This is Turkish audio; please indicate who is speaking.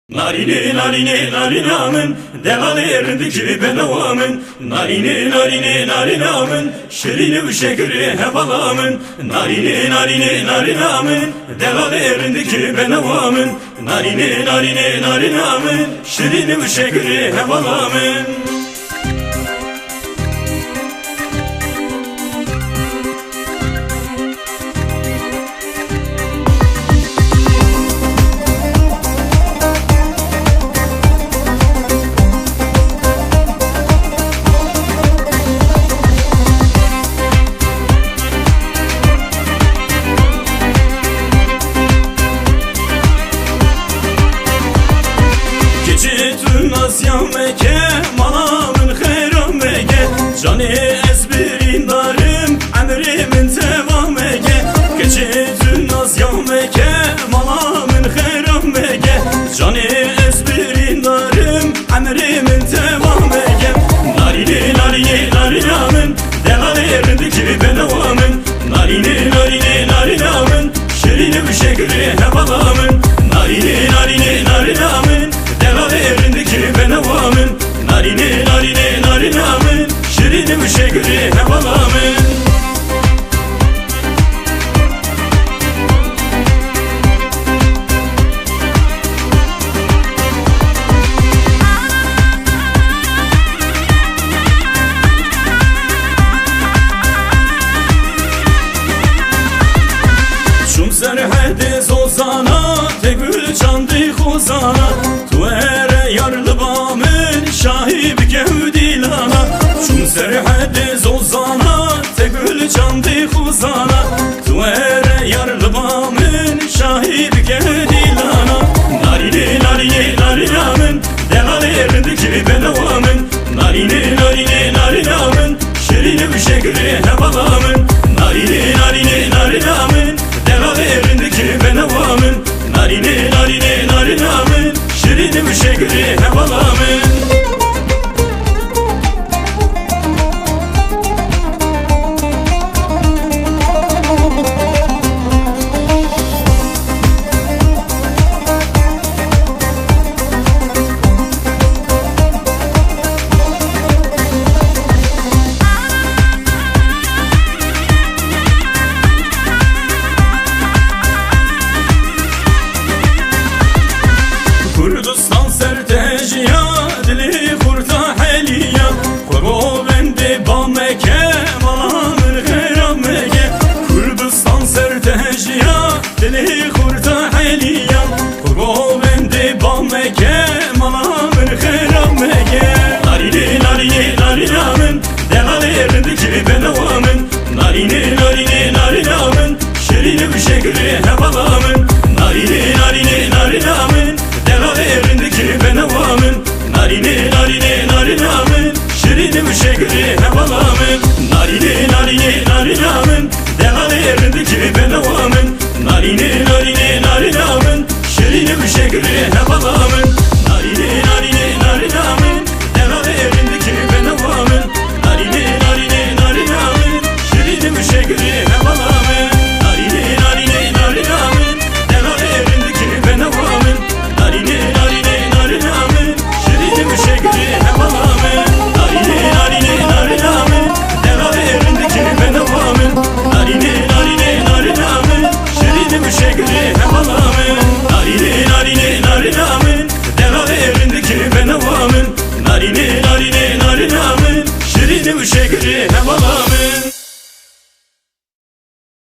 Speaker 1: Narine narine narinamın devalerindeki benavamın Narine narine narinamın şirini uşekri hevalamın Narine narine narinamın devalerindeki benavamın Narine narine narinamın şirini uşekri hevalamın. Nasyameke malamın kheyrameke Cani ezbirin darım emrimin tevameke Geçitün nasyameke malamın kheyrameke Cani ezbirin darım emrimin tevameke Narine narine narinamın devalerindeki benavamın Narine narine narinamın şirini bir şekri hevalamın Narine narine narinamın devalerindeki benavamın Narine narine narinamın şirini bir şekri hevalamın. Çum serhedi zozana tegül çandı khuzana Tu ere yarlı bamın şahib gevdilana Çum serhedi zozana tegül çandı khuzana Tu ere yarlı bamın şahib gevdilana Narine narine narinamın devalerindeki benavamın Narine narine narinamın şirini bir şekri hevalamın Narine narine narinamın devalerindeki benavamın Narine narine narinamın şirini bir şekri hevalamın. Kurdistan sertejiya dili kurta heliya Kogo bende bameke malamın kheyrameke Kurdistan sertejiya dili kurta heliya Kogo bende bameke malamın kheyrameke Narine narine narinamın devalerindeki benavamın Narine narine narinamın şirini bir şekri hevalamın Narine narine narinamın devalerindeki benavamın Narine narine narinamın şirini bir şekri hevalamın Narine narine narinamın devalerindeki benavamın Narine narine narinamın şirini bir şekri hevalamın Narine narine narinamın devalerindeki benavamın Narine narine narinamın şirini bir şekri hevalamın Narine narine narinamın devalerindeki benavamın Narine narine narinamın şirini bir şekri hevalamın Narine narine narinamın devalerindeki benavamın Narine narine narinamın şirini bir şekri hevalamın Narine narine narinamın devalerindeki benavamın Narine narine narinamın şirini bir şekri